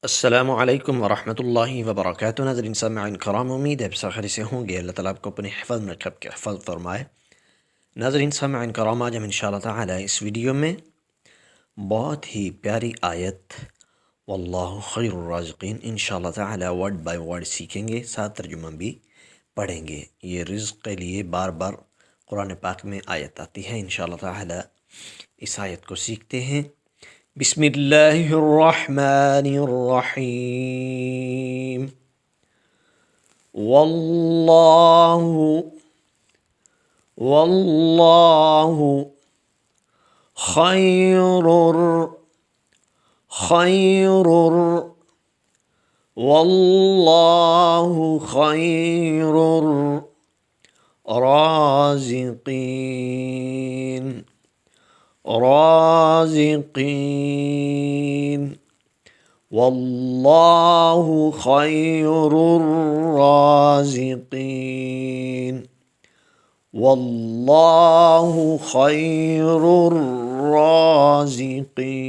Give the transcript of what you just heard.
अस्सलामु अलैकुम वरहमतुल्लाहि वबरकातुहू। नाज़रीन सामईन कराम, उम्मीद है सब खैरियत से होंगे। अल्लाह ताला आपको अपने हिफ़्ज़ में रखे, आपके हिफ़्ज़ फरमाए। नाज़रीन सामईन कराम, आज हम इंशाअल्लाह ताला इस वीडियो में बहुत ही प्यारी आयत वल्लाहु खैरुर राज़िक़ीन इंशाअल्लाह ताला वर्ड बाय वर्ड सीखेंगे, साथ तर्जुमा भी पढ़ेंगे। ये रिज़्क़ के लिए बार बार कुरान पाक में आयत आती है। इंशाअल्लाह ताला इस आयत को सीखते हैं। बिस्मिल्लाहिर्रहमानिर्रहीम। वल्लाहु वल्लाहु खैरुर खैरुर वल्लाहु खैरुर राज़िक़ीन राज़िक़ीन वल्लाहु खैरुर राज़िक़ीन वल्लाहु खैरुर राज़िक़ीन।